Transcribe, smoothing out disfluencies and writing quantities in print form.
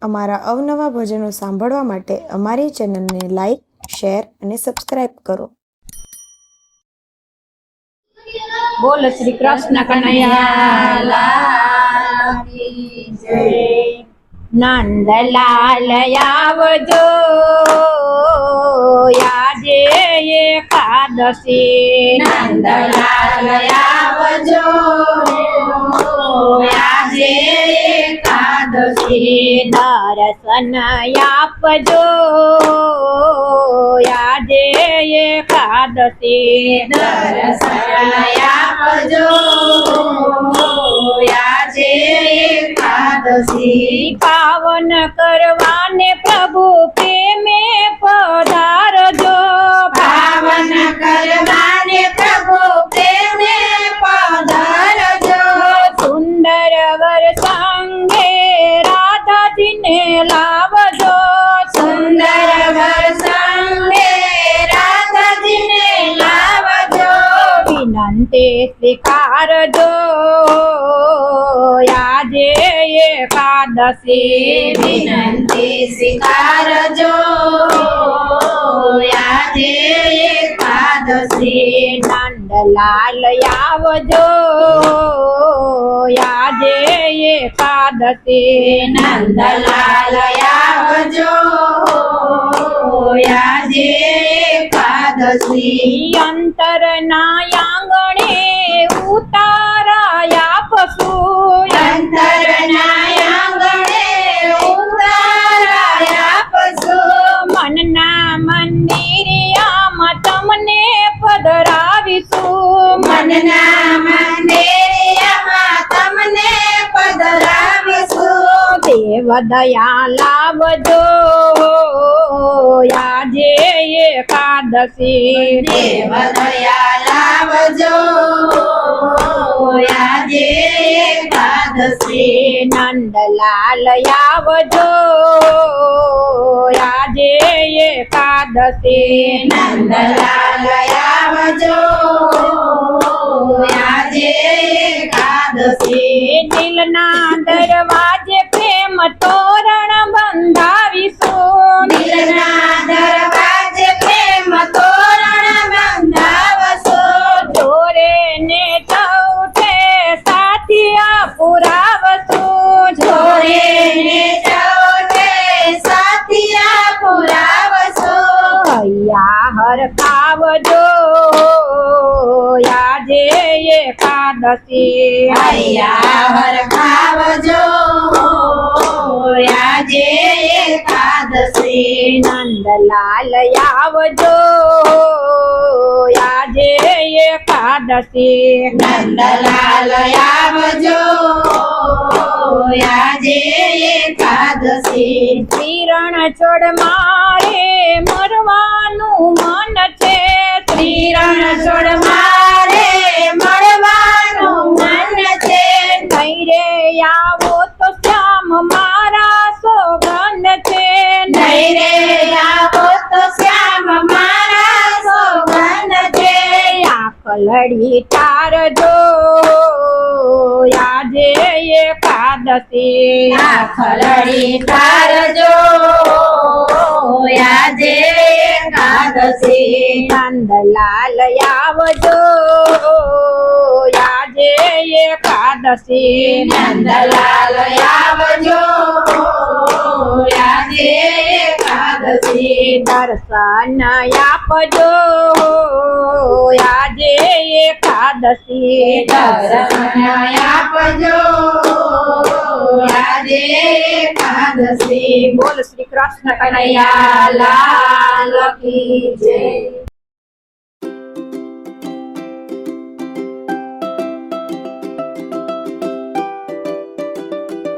અમારા અવનવા ભજનો સાંભળવા માટે અમારી ચેનલને લાઈક, શેર અને સબસ્ક્રાઇબ કરો. બોલ શ્રી કૃષ્ણ કનૈયા લાલ કી જય. નંદલાલ આવજો આજે એકાદશી. નંદલાલ આવજો આજે એકાદશી. દર્શન આપજો આજે એકાદશી. દર્શન આપજો આજે એકાદશી. પાવન કરવાને પ્રભુ પ્રેમે પધારજો. પાવન કરવાને પ્રભુ પ્રેમે પધારજો. સુંદર વર સંગે રાધાજીને લાવજો. સુંદર વર સંગે રાધાજીને લાવજો. વિનંતી સ્વીકારજો આજે એકાદશી. વિનંતી સ્વીકારજો આજે એકાદશી. નંદલાલ આવજો આજે એકાદશી. નંદલાલ આવજો આજે એકાદશી. અંતરના આંગણે ઉતારાયા પશુ. અંતરના આંગણે ઉતારાયા પશુ. મનના મંદિરિયામાં તમને પધરાવીશું. મનના મંદિરિયામાં તમને પધરાવીશું. દેવ દયા લાવજો આજે એકાદશી. દેવ દયા લાવજો આજે એકાદશી. નંદલાલ આવજો આજે એકાદશી. નંદલાલ આવજો આજે એકાદશી. દિલના દરવાજે પ્રેમ તોરણ બંધાવીશું. દિલના દરવાજે પ્રેમ તોરણ બંધાવશું. જોરે ને ચૌઠે સાથિયા પુરાવશું. જોરે ને ચૌઠે સાથિયા પુરાવશું. હૈયા હરખાવજો આજે એકાદશી. હૈયા હરખાવજો આજે એકાદશી. નંદલાલ આવજો આજે એકાદશી. નંદલાલ આવજો આજે એકાદશી. શ્રીરણ છોડ મારે મરવાનું મન છે. શ્રીરણ છોડ મારે મળવાનું મન છે. નહીં રે આવો તો શ્યામ મારા સોગન છે. નહીં રે આવો તો શ્યામ મારા સોગન છે. આંખ લડી તારજો આજે એકાદશી. આંખ લડી તારજો આજે એકાદશી. નંદલાલ આવજો આજે એકાદશી. નંદલાલ આવજો આજે એકાદશી. દર્શન આપજો આજે એકાદશી. દર્શન આપજો આજે એકાદશી. બોલ શ્રી કૃષ્ણ કનૈયા લાલ કી જય.